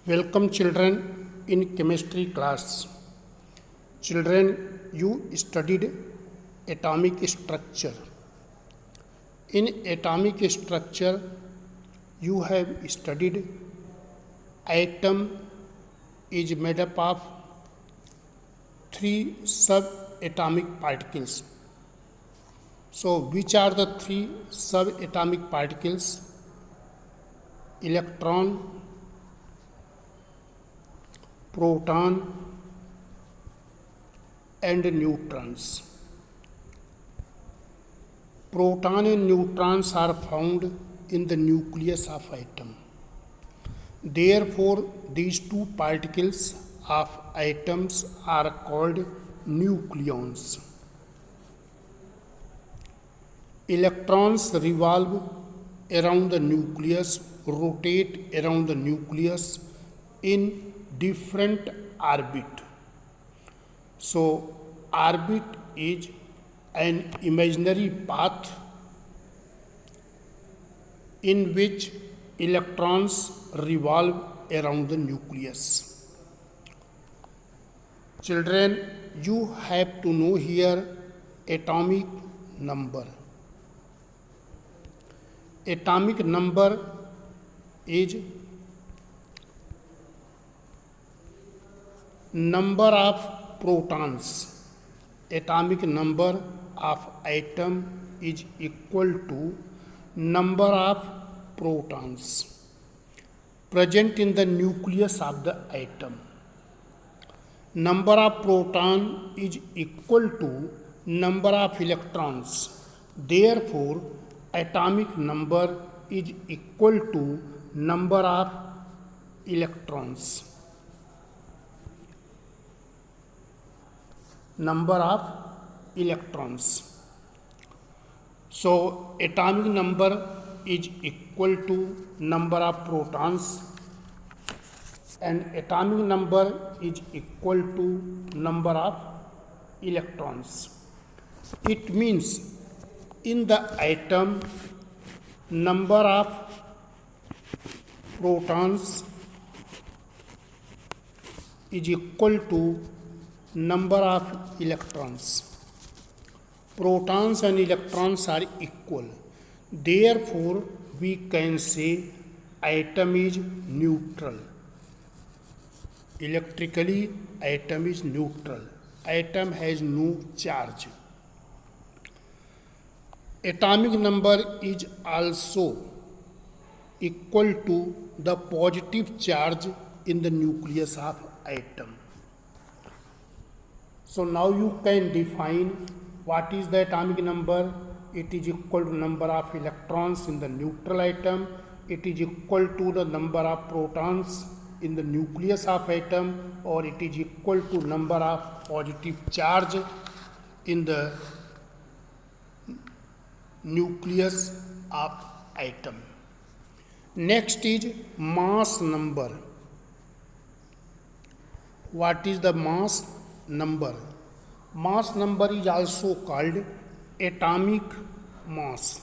Welcome children in chemistry class. Children, you studied atomic structure. In atomic structure, you have studied atom is made up of three subatomic particles. So, which are the three subatomic particles? Electron, proton and neutrons. Proton and neutrons are found in the nucleus of atom. Therefore, these two particles of atoms are called nucleons. Electrons revolve around the nucleus, rotate around the nucleus in different orbit. So, orbit is an imaginary path in which electrons revolve around the nucleus. Children, you have to know here atomic number. Atomic number is number of protons. Atomic number of atom is equal to number of protons present in the nucleus of the atom. Number of proton is equal to number of electrons. Therefore, atomic number is equal to number of electrons. Number of electrons. So, atomic number is equal to number of protons and atomic number is equal to number of electrons. It means in the atom, number of protons is equal to number of electrons. Protons and electrons are equal. Therefore, we can say atom is neutral. Electrically, atom is neutral. Atom has no charge. Atomic number is also equal to the positive charge in the nucleus of atom. So now you can define what is the atomic number. It is equal to number of electrons in the neutral atom. It is equal to the number of protons in the nucleus of atom, or it is equal to number of positive charge in the nucleus of atom. Next is mass number. What is the mass number? Mass number is also called atomic mass.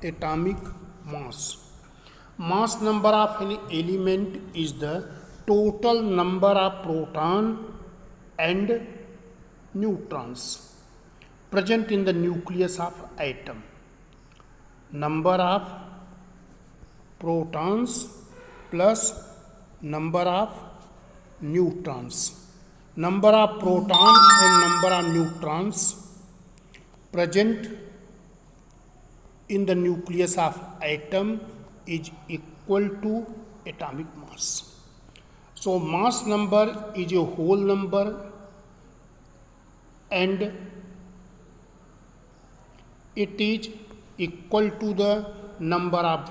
Atomic mass. Mass number of an element is the total number of proton and neutrons present in the nucleus of atom. Number of protons plus number of neutrons. Number of protons and number of neutrons present in the nucleus of atom is equal to atomic mass. So, mass number is a whole number and it is equal to the number of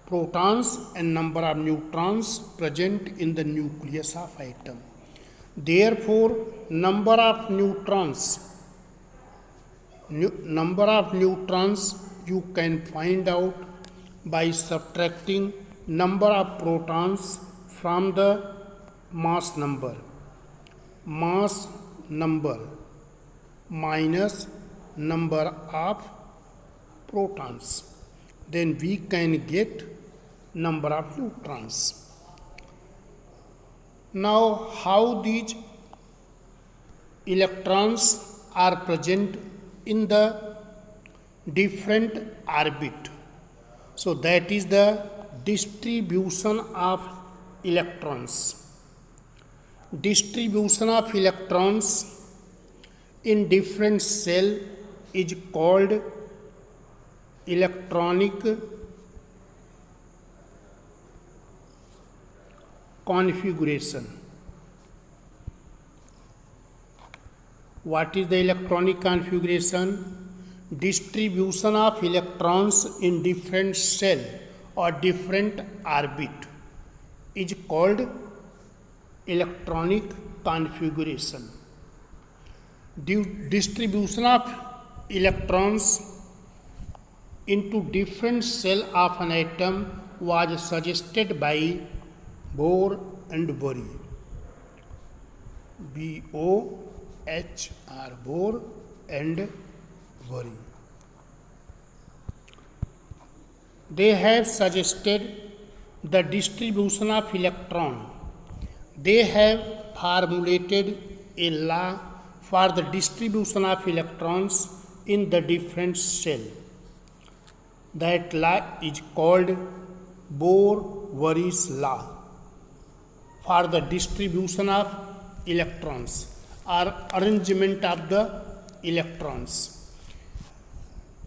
protons and number of neutrons present in the nucleus of atom. Therefore, number of neutrons you can find out by subtracting number of protons from the mass number. Mass number minus number of protons. then we can get number of neutrons. Now, how these electrons are present in the different orbit? So that is the distribution of electrons. Distribution of electrons in different cell is called electronic configuration. What is the electronic configuration? Distribution of electrons in different cell or different orbit is called electronic configuration. Distribution of electrons into different cell of an atom was suggested by Bohr and Bury. B-O-H-R, Bohr and Bury. They have suggested the distribution of electron. They have formulated a law for the distribution of electrons in the different cell. That law is called Bohr-Bury's law for the distribution of electrons or arrangement of the electrons.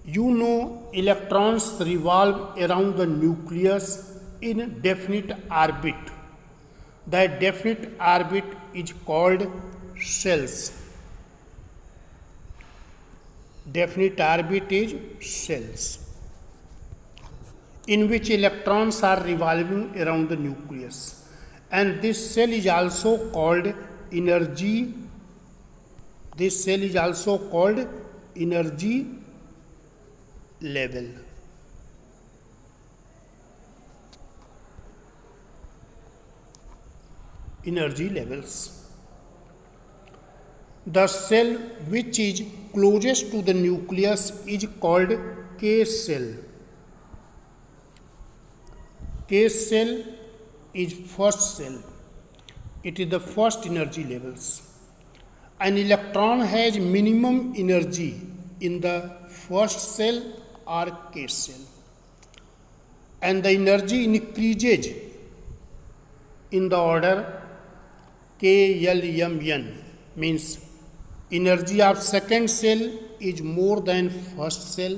You know, electrons revolve around the nucleus in definite orbit. That definite orbit is called cells. Definite orbit is cells, in which electrons are revolving around the nucleus. And this cell is also called energy. This cell is also called energy level. Energy levels. The cell which is closest to the nucleus is called K cell. K cell is first cell. It is the first energy levels. An electron has minimum energy in the first cell or K cell, and the energy increases in the order K, L, M, N. Means energy of second cell is more than first cell.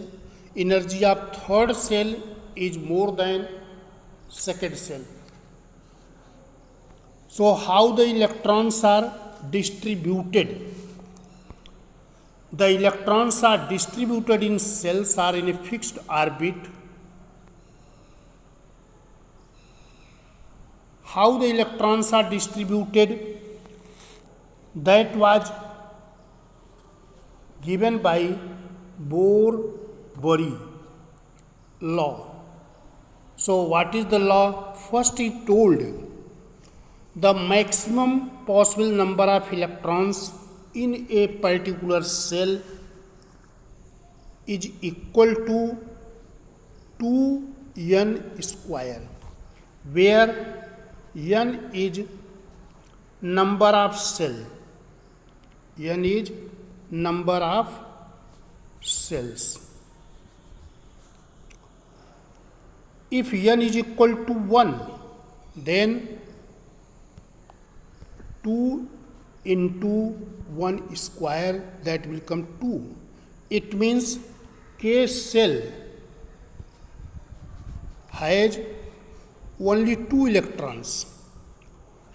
Energy of third cell is more than second cell. So how the electrons are distributed? The electrons are distributed in cells or in a fixed orbit. How the electrons are distributed? That was given by Bohr-Bury law. So what is the law? First he told the maximum possible number of electrons in a particular cell is equal to 2n square, where n is number of cell. N is number of cells. If n is equal to 1, then 2 into 1 square, that will come 2. It means K cell has only 2 electrons.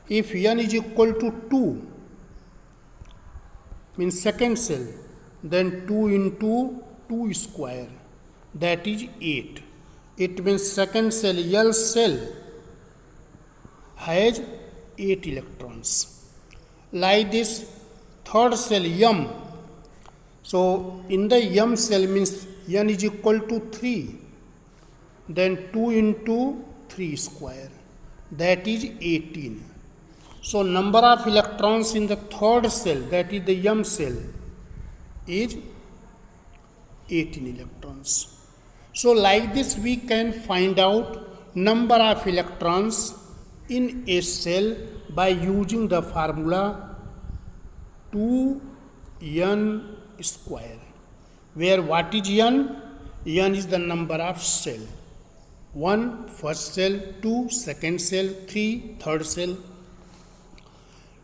If n is equal to 2, means second cell, then 2 into 2 square, that is 8. It means second cell, L cell, has 8 electrons. Like this, third cell, M. So in the M cell means n is equal to 3, then 2 into 3 square, that is 18. So number of electrons in the third cell, that is the M cell, is 18 electrons. So like this we can find out number of electrons in a cell by using the formula 2n square, where what is n? N is the number of cell. 1 first cell, 2 second cell, 3 third cell.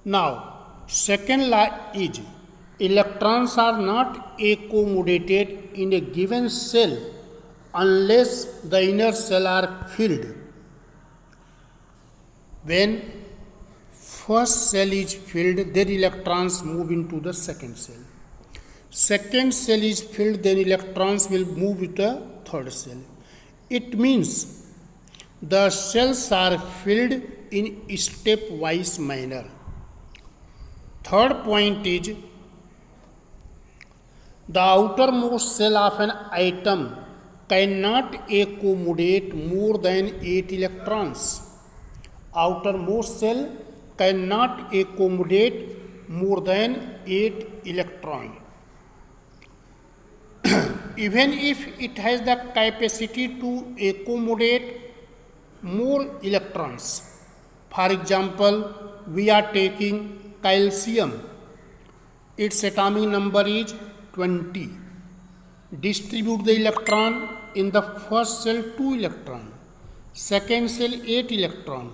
Now second law is electrons are not accommodated in a given cell unless the inner cell are filled. When first cell is filled, then electrons move into the second cell. Second cell is filled, then electrons will move with the third cell. It means the cells are filled in stepwise manner. Third point is the outermost cell of an atom cannot accommodate more than 8 electrons. Outermost cell cannot accommodate more than 8 electrons. Even if it has the capacity to accommodate more electrons. For example, we are taking calcium. Its atomic number is 20. Distribute the electron in the first cell 2 electron, second cell 8 electron,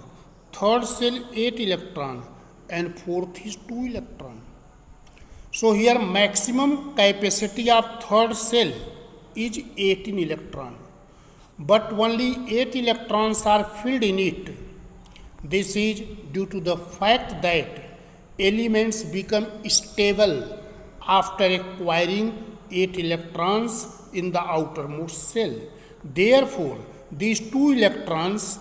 third cell 8 electron, and fourth is 2 electron. So here maximum capacity of third cell is 18 electron, but only 8 electrons are filled in it. This is due to the fact that elements become stable after acquiring 8 electrons in the outermost cell. Therefore, these 2 electrons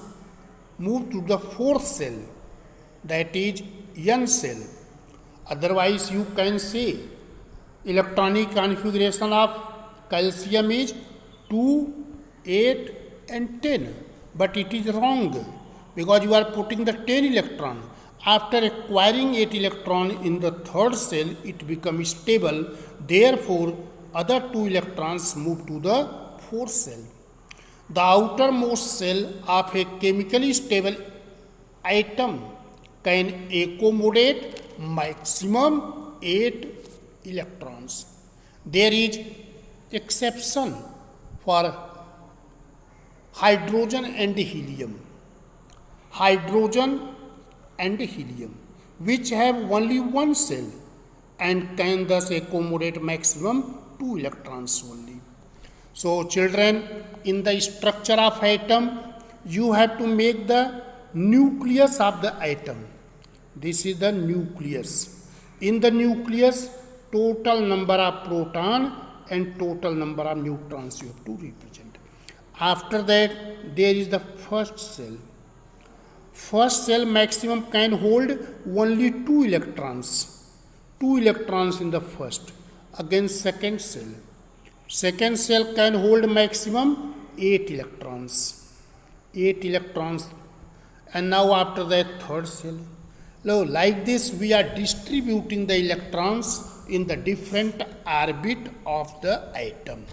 move to the fourth cell, that is n cell. Otherwise, you can say electronic configuration of calcium is 2, 8 and 10. But it is wrong because you are putting the 10 electron. After acquiring 8 electron in the third cell, it becomes stable. Therefore, other 2 electrons move to the fourth cell. The outermost cell of a chemically stable atom can accommodate maximum 8 electrons. There is exception for hydrogen and helium. Hydrogen and helium, which have only one cell and can thus accommodate maximum 2 electrons only. So children, in the structure of atom, you have to make the nucleus of the atom. This is the nucleus. In the nucleus, total number of proton and total number of neutrons you have to represent. After that, there is the first cell. First cell maximum can hold only 2 electrons. 2 electrons in the first. Again second cell. Second cell can hold maximum 8 electrons. 8 electrons. And now after that third cell. Now like this we are distributing the electrons in the different orbit of the atom.